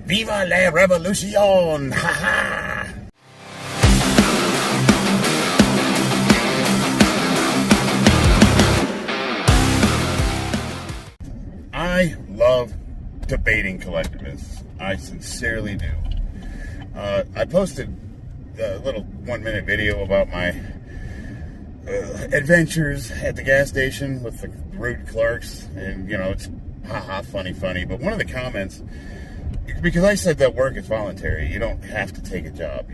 Viva la revolution! Ha ha! I love debating collectivists. I sincerely do. I posted a little 1-minute video about my adventures at the gas station with the rude clerks, and it's haha funny, but one of the comments, because I said that work is voluntary, you don't have to take a job,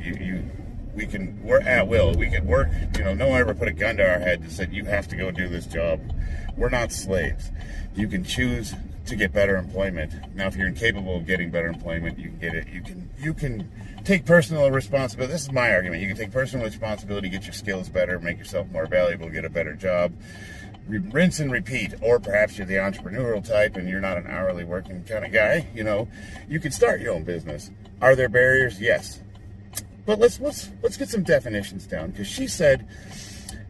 we can work at will, we can work, no one ever put a gun to our head and said you have to go do this job. We're not slaves. You can choose to get better employment. Now, if you're incapable of getting better employment, you can get it. You can take personal responsibility. This is my argument. You can take personal responsibility, get your skills better, make yourself more valuable, get a better job. Rinse and repeat. Or perhaps you're the entrepreneurial type and you're not an hourly working kind of guy. You can start your own business. Are there barriers? Yes. But let's get some definitions down, because she said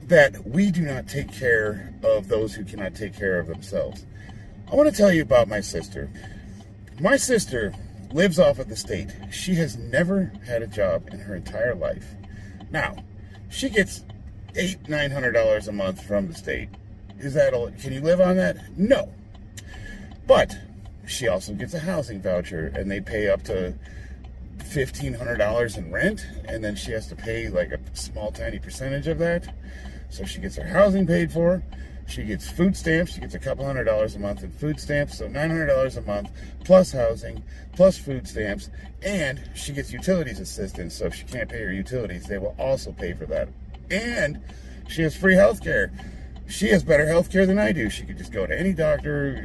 that we do not take care of those who cannot take care of themselves. I want to tell you about my sister. My sister lives off of the state. She has never had a job in her entire life. Now, she gets $800-900 a month from the state. Is that all? Can you live on that? No. But she also gets a housing voucher, and they pay up to $1,500 in rent, and then she has to pay like a small, tiny percentage of that. So she gets her housing paid for. She gets food stamps. She gets a couple $100s a month in food stamps, so $900 a month, plus housing, plus food stamps, and she gets utilities assistance. So if she can't pay her utilities, they will also pay for that. And she has free health care. She has better health care than I do. She could just go to any doctor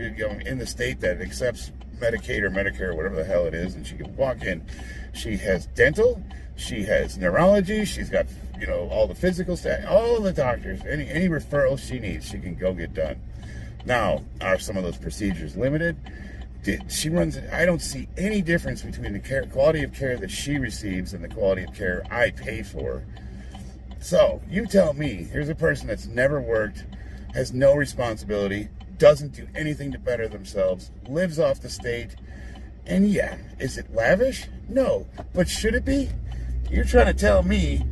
in the state that accepts Medicaid or Medicare, whatever the hell it is, and she can walk in. She has dental. She has neurology. She's got all the physical stuff, all the doctors, any referrals she needs, she can go get done. Now, are some of those procedures limited? I don't see any difference between the quality of care that she receives and the quality of care I pay for. So, you tell me, here's a person that's never worked, has no responsibility, doesn't do anything to better themselves, lives off the state, and yeah, is it lavish? No. But should it be? You're trying to tell me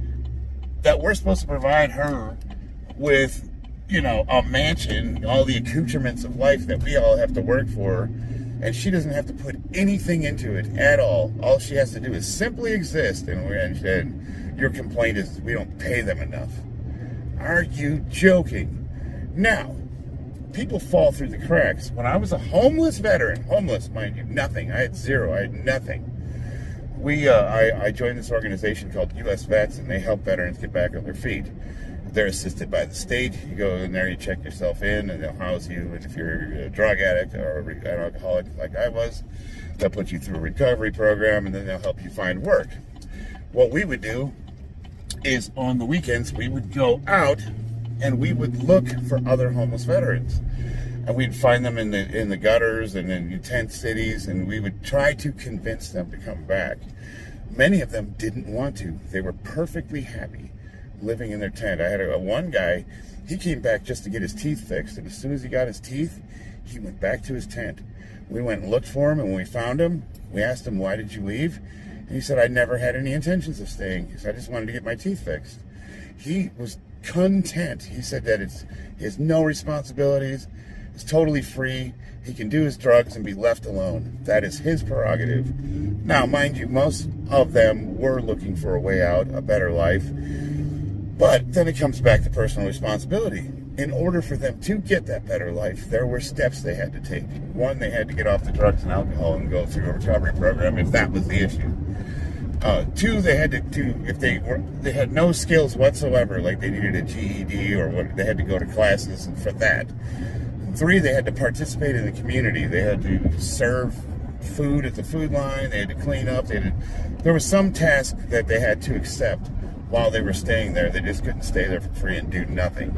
that we're supposed to provide her with, a mansion, all the accoutrements of life that we all have to work for, and she doesn't have to put anything into it at all. All she has to do is simply exist, and your complaint is we don't pay them enough. Are you joking? Now, people fall through the cracks. When I was a homeless veteran, homeless, mind you, nothing. I had zero. I had nothing. I joined this organization called U.S. Vets, and they help veterans get back on their feet. They're assisted by the state. You go in there, you check yourself in, and they'll house you. And if you're a drug addict or an alcoholic like I was, they'll put you through a recovery program, and then they'll help you find work. What we would do is on the weekends, we would go out and we would look for other homeless veterans. And we'd find them in the gutters and in tent cities, and we would try to convince them to come back. Many of them didn't want to. They were perfectly happy living in their tent. I had one guy, he came back just to get his teeth fixed, and as soon as he got his teeth, he went back to his tent. We went and looked for him, and when we found him, we asked him, "Why did you leave?" And he said, "I never had any intentions of staying. He said, I just wanted to get my teeth fixed." He was content. He said that he has no responsibilities. It's totally free. He can do his drugs and be left alone. That is his prerogative. Now, mind you, most of them were looking for a way out, a better life. But then it comes back to personal responsibility. In order for them to get that better life, there were steps they had to take. One, they had to get off the drugs and alcohol and go through a recovery program if that was the issue. Two, they had to do, if they had no skills whatsoever, like they needed a GED or what, they had to go to classes for that. 3, they had to participate in the community. They had to serve food at the food line. They had to clean up. There was some task that they had to accept while they were staying there. They just couldn't stay there for free and do nothing.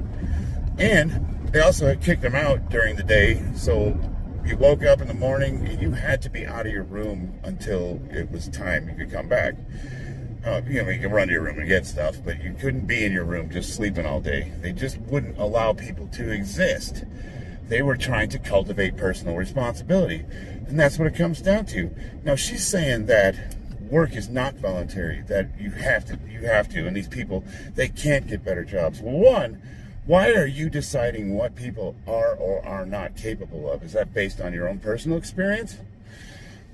And they also had kicked them out during the day. So you woke up in the morning and you had to be out of your room until it was time you could come back. You could run to your room and get stuff, but you couldn't be in your room just sleeping all day. They just wouldn't allow people to exist They were trying to cultivate personal responsibility. And that's what it comes down to. Now, she's saying that work is not voluntary, that you have to, and these people, they can't get better jobs. Well, one, why are you deciding what people are or are not capable of? Is that based on your own personal experience?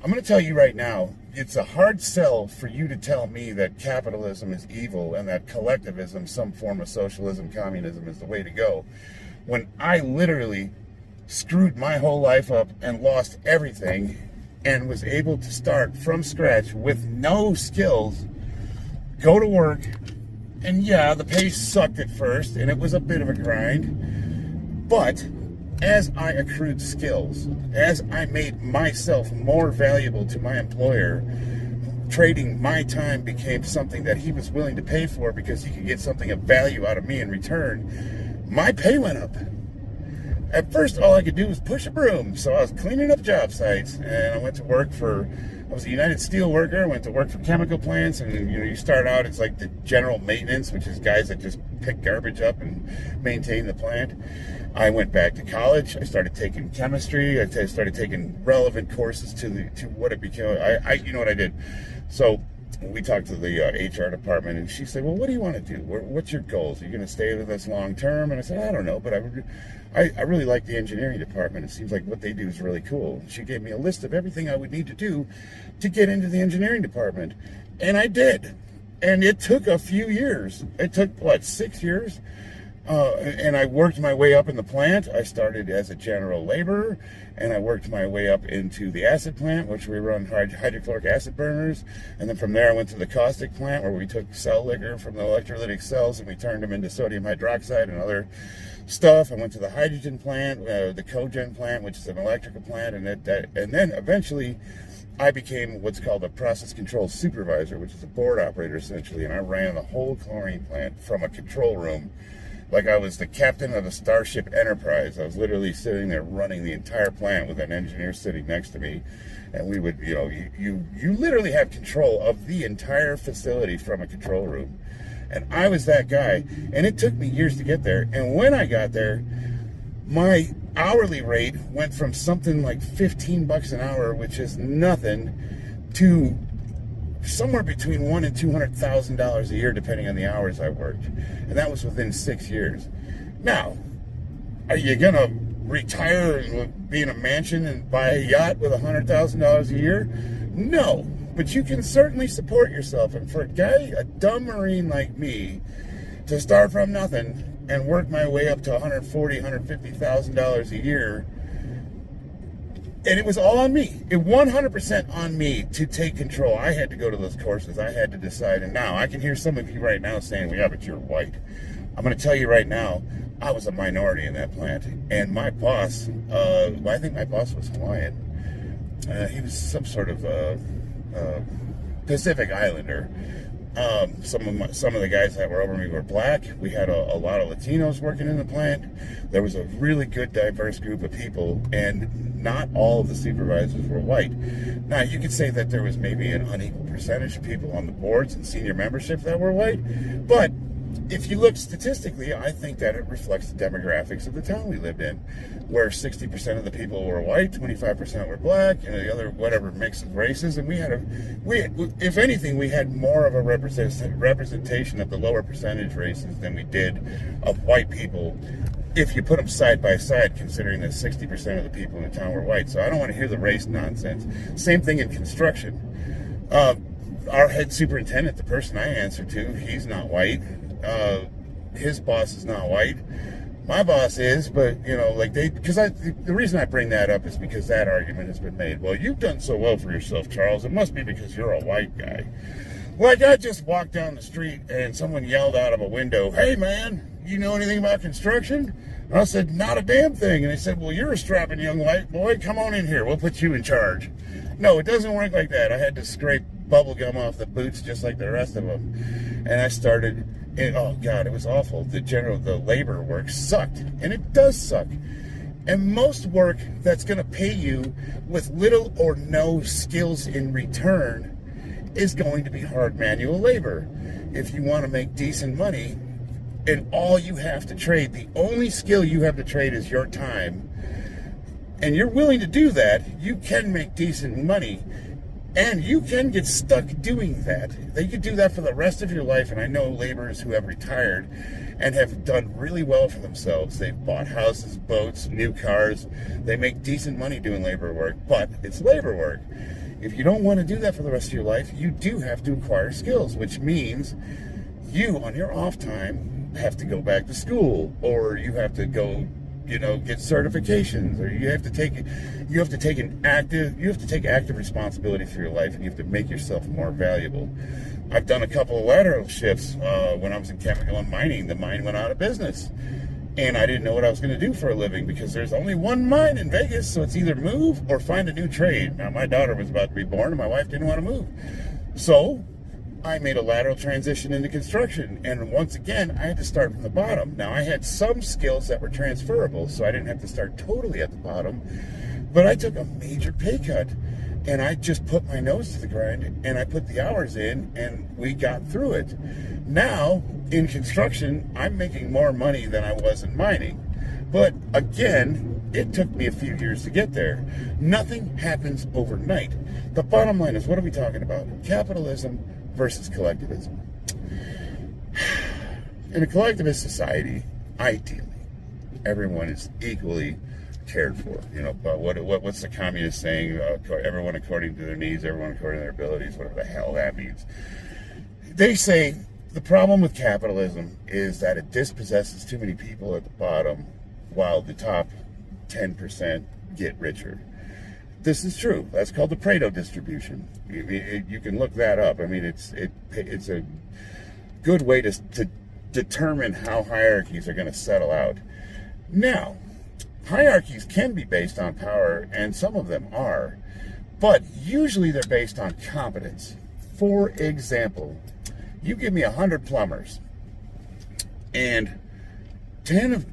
I'm going to tell you right now, it's a hard sell for you to tell me that capitalism is evil and that collectivism, some form of socialism, communism, is the way to go, when I literally screwed my whole life up and lost everything and was able to start from scratch with no skills, go to work, and yeah, the pay sucked at first and it was a bit of a grind, but as I accrued skills, as I made myself more valuable to my employer, trading my time became something that he was willing to pay for because he could get something of value out of me in return, my pay went up. At first, all I could do was push a broom, so I was cleaning up job sites, and I went to work I was a United Steel worker, I went to work for chemical plants, and you start out, it's like the general maintenance, which is guys that just pick garbage up and maintain the plant. I went back to college, I started taking chemistry, I started taking relevant courses to what it became. You know what I did? So we talked to the HR department, and she said, well, what do you want to do? What's your goals? Are you going to stay with us long term? And I said, I don't know, but I really like the engineering department. It seems like what they do is really cool. She gave me a list of everything I would need to do to get into the engineering department. And I did. And it took a few years. It took, 6 years? And I worked my way up in the plant. I started as a general laborer, and I worked my way up into the acid plant, which we run hydrochloric acid burners. And then from there, I went to the caustic plant, where we took cell liquor from the electrolytic cells and we turned them into sodium hydroxide and other stuff. I went to the hydrogen plant, the cogen plant, which is an electrical plant, and then eventually I became what's called a process control supervisor, which is a board operator essentially, and I ran the whole chlorine plant from a control room. Like I was the captain of a Starship Enterprise. I was literally sitting there running the entire plant with an engineer sitting next to me. And we would, you literally have control of the entire facility from a control room. And I was that guy. And it took me years to get there. And when I got there, my hourly rate went from something like $15 an hour, which is nothing, to somewhere between $100,000 and $200,000 a year, depending on the hours I worked. And that was within 6 years. Now, are you going to retire and be in a mansion and buy a yacht with $100,000 a year? No, but you can certainly support yourself. And for a dumb Marine like me, to start from nothing and work my way up to $140,000, $150,000 a year, and it was all on me. It 100% on me to take control. I had to go to those courses. I had to decide. And now I can hear some of you right now saying, well, yeah, but you're white. I'm going to tell you right now, I was a minority in that plant. And my boss, I think my boss was Hawaiian. He was some sort of Pacific Islander. Some of the guys that were over me were black. We had a lot of Latinos working in the plant. There was a really good, diverse group of people, and not all of the supervisors were white. Now, you could say that there was maybe an unequal percentage of people on the boards and senior membership that were white, but if you look statistically, I think that it reflects the demographics of the town we lived in, where 60% of the people were white, 25% were black, and the other whatever mix of races. And if anything, we had more of a representation of the lower percentage races than we did of white people, if you put them side by side, considering that 60% of the people in the town were white. So I don't want to hear the race nonsense. Same thing in construction. Our head superintendent, the person I answer to, he's not white. His boss is not white. My boss is, but the reason I bring that up is because that argument has been made. Well, you've done so well for yourself, Charles. It must be because you're a white guy. Like, I just walked down the street and someone yelled out of a window, "Hey man, you know anything about construction?" And I said, "Not a damn thing." And they said, "Well, you're a strapping young white boy. Come on in here. We'll put you in charge." No, it doesn't work like that. I had to scrape bubble gum off the boots just like the rest of them. And I started, and oh God, it was awful. The labor work sucked. And it does suck. And most work that's going to pay you with little or no skills in return is going to be hard manual labor. If you want to make decent money, and all you have to trade, the only skill you have to trade is your time, and you're willing to do that, you can make decent money. And you can get stuck doing that. They could do that for the rest of your life. And I know laborers who have retired and have done really well for themselves. They've bought houses, boats, new cars. They make decent money doing labor work, but it's labor work. If you don't want to do that for the rest of your life, you do have to acquire skills, which means you, on your off time, have to go back to school, or you have to go, get certifications, or you have to take active responsibility for your life, and you have to make yourself more valuable. I've done a couple of lateral shifts when I was in chemical and mining. The mine went out of business, and I didn't know what I was going to do for a living because there's only one mine in Vegas, so it's either move or find a new trade. Now, my daughter was about to be born, and my wife didn't want to move, so I made a lateral transition into construction, and once again, I had to start from the bottom. Now, I had some skills that were transferable, so I didn't have to start totally at the bottom, but I took a major pay cut, and I just put my nose to the grind, and I put the hours in, and we got through it. Now, in construction, I'm making more money than I was in mining, but again, it took me a few years to get there. Nothing happens overnight. The bottom line is, what are we talking about? Capitalism versus collectivism. In a collectivist society, ideally, everyone is equally cared for. But what's the communist saying? Everyone according to their needs, everyone according to their abilities, whatever the hell that means. They say the problem with capitalism is that it dispossesses too many people at the bottom, while the top 10% get richer. This is true. That's called the Pareto distribution. You can look that up. I mean, it's a good way to determine how hierarchies are going to settle out. Now, hierarchies can be based on power, and some of them are, but usually they're based on competence. For example, you give me 100 plumbers, and 10 of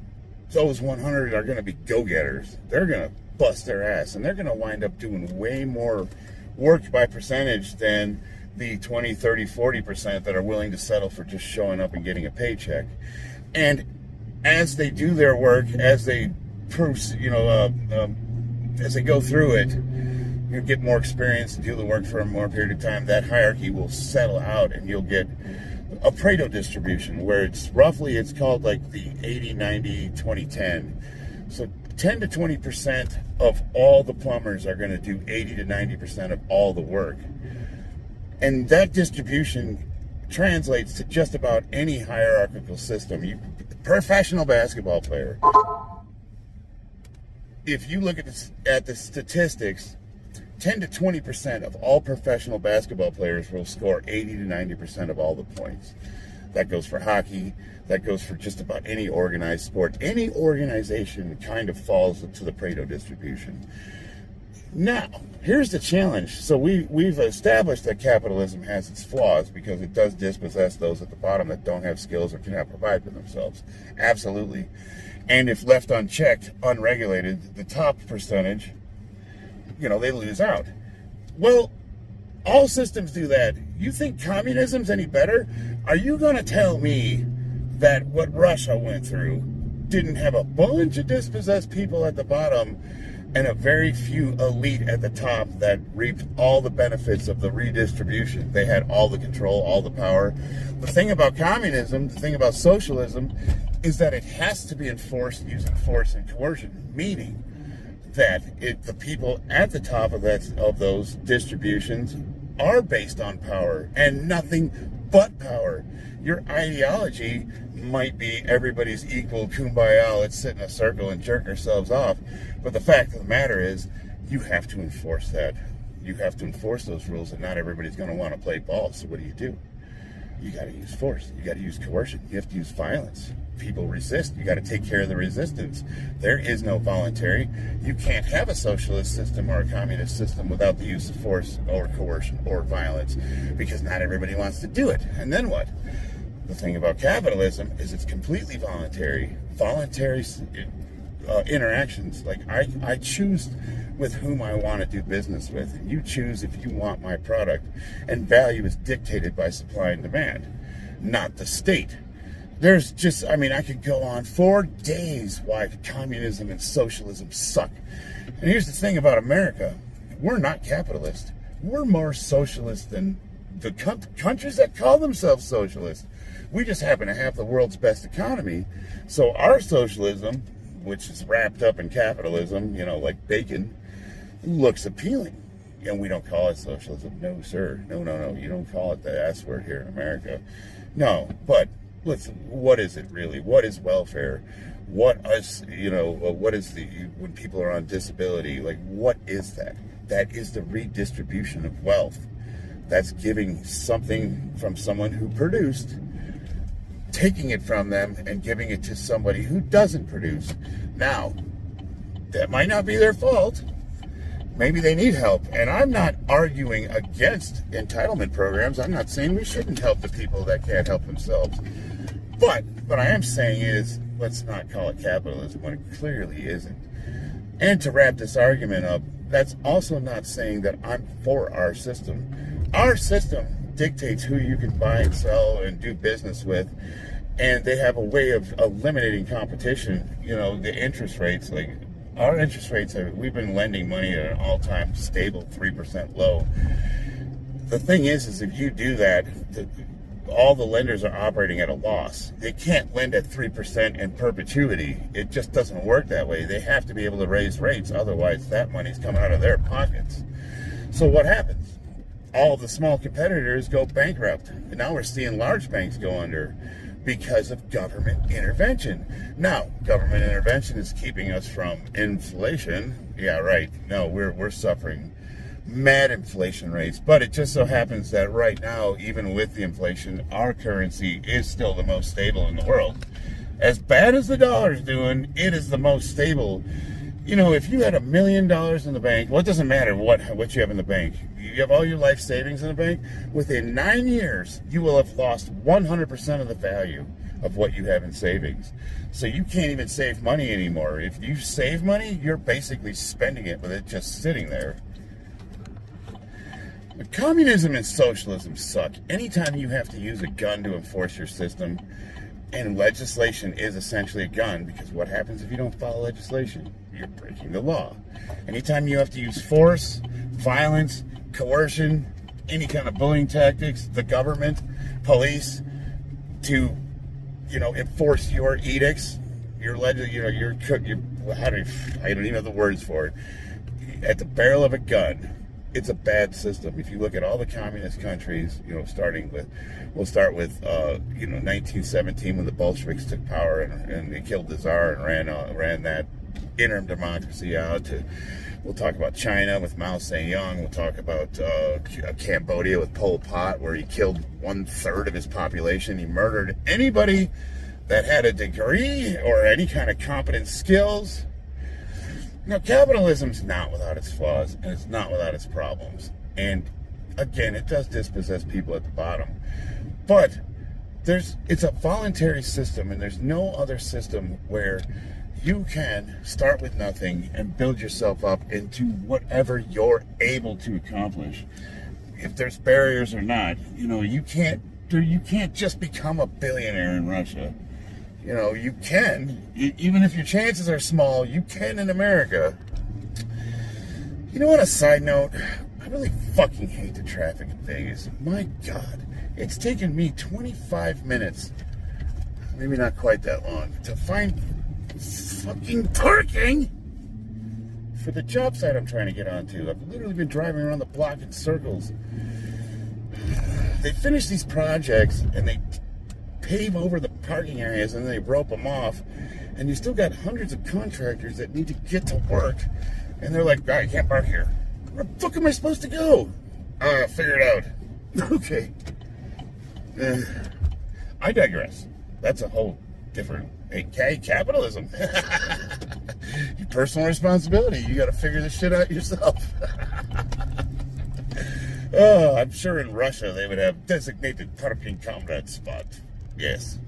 those 100 are going to be go-getters. They're going to bust their ass, and they're going to wind up doing way more work by percentage than the 20, 30, 40% that are willing to settle for just showing up and getting a paycheck. And as they do their work, as they as they go through it, you get more experience and do the work for a more period of time, that hierarchy will settle out, and you'll get a Pareto distribution where it's called like the 80, 90, 20, 10. So 10 to 20% of all the plumbers are going to do 80 to 90% of all the work. And that distribution translates to just about any hierarchical system. Professional basketball player, if you look at the statistics, 10 to 20% of all professional basketball players will score 80 to 90% of all the points. That goes for hockey. That goes for just about any organized sport. Any organization kind of falls to the Pareto distribution. Now, here's the challenge. So we've established that capitalism has its flaws because it does dispossess those at the bottom that don't have skills or cannot provide for themselves. Absolutely. And if left unchecked, unregulated, the top percentage, they lose out. Well, all systems do that. You think communism's any better? Are you going to tell me that what Russia went through didn't have a bunch of dispossessed people at the bottom and a very few elite at the top that reaped all the benefits of the redistribution? They had all the control, all the power. The thing about communism, the thing about socialism, is that it has to be enforced using force and coercion, meaning that the people at the top of those distributions are based on power and nothing but power. Your ideology might be everybody's equal, kumbaya, let's sit in a circle and jerk ourselves off. But the fact of the matter is, you have to enforce that. You have to enforce those rules, and not everybody's going to want to play ball. So what do? You got to use force. You got to use coercion. You have to use violence. People resist. You got to take care of the resistance. There is no voluntary. You can't have a socialist system or a communist system without the use of force or coercion or violence, because not everybody wants to do it. And then what? The thing about capitalism is it's completely voluntary. Voluntary interactions. Like I choose with whom I want to do business with, and you choose if you want my product. And value is dictated by supply and demand, not the state. There's just, I mean, I could go on for days why communism and socialism suck. And here's the thing about America. We're not capitalist. We're more socialist than the countries that call themselves socialist. We just happen to have the world's best economy. So our socialism, which is wrapped up in capitalism, you know, like bacon, looks appealing. And we don't call it socialism. No, sir. No. You don't call it the S word here in America. No, but listen, what is it really? What is welfare? What is, what is when people are on disability? Like, what is that? That is the redistribution of wealth. That's giving something from someone who produced, taking it from them and giving it to somebody who doesn't produce. Now, that might not be their fault. Maybe they need help. And I'm not arguing against entitlement programs. I'm not saying we shouldn't help the people that can't help themselves. But what I am saying is, let's not call it capitalism when it clearly isn't. And to wrap this argument up, that's also not saying that I'm for our system. Our system dictates who you can buy and sell and do business with. And they have a way of eliminating competition. You know, the interest rates, like our interest rates, we've been lending money at an all-time stable 3% low. The thing is if you do that, all the lenders are operating at a loss. They can't lend at 3% in perpetuity. It just doesn't work that way. They have to be able to raise rates, otherwise that money's coming out of their pockets. So what happens? All the small competitors go bankrupt. And now we're seeing large banks go under because of government intervention. Now, government intervention is keeping us from inflation. Yeah, right. No, we're suffering mad inflation rates, but it just so happens that right now, even with the inflation, our currency is still the most stable in the world. As bad as the dollar's doing, it is the most stable. You know, if you had $1 million in the bank, well, it doesn't matter what you have in the bank. You have all your life savings in the bank. Within 9 years, you will have lost 100% of the value of what you have in savings. So you can't even save money anymore. If you save money, you're basically spending it with it just sitting there. But communism and socialism suck. Anytime you have to use a gun to enforce your system, and legislation is essentially a gun, because what happens if you don't follow legislation? You're breaking the law. Anytime you have to use force, violence, coercion, any kind of bullying tactics, the government, police, to, enforce your edicts, I don't even have the words for it, at the barrel of a gun. It's a bad system. If you look at all the communist countries, we'll start with 1917 when the Bolsheviks took power and they killed the Tsar and ran that interim democracy out. We'll talk about China with Mao Zedong. We'll talk about Cambodia with Pol Pot, where he killed 1/3 of his population. He murdered anybody that had a degree or any kind of competent skills. Now, capitalism's not without its flaws, and it's not without its problems. And, again, it does dispossess people at the bottom. But it's a voluntary system, and there's no other system where you can start with nothing and build yourself up into whatever you're able to accomplish. If there's barriers or not, you can't just become a billionaire in Russia. You can, even if your chances are small, you can in America. On a side note, I really fucking hate the traffic in Vegas. My God, it's taken me 25 minutes, maybe not quite that long, to find fucking parking for the job site I'm trying to get onto. I've literally been driving around the block in circles. They finish these projects and they pave over the parking areas and then they rope them off, and you still got hundreds of contractors that need to get to work, and they're like, I can't park here. Where the fuck am I supposed to go? Figure it out. Okay. I digress. That's a whole different... Hey, capitalism. Your personal responsibility. You got to figure this shit out yourself. Oh, I'm sure in Russia they would have designated parking comrade spot. Yes.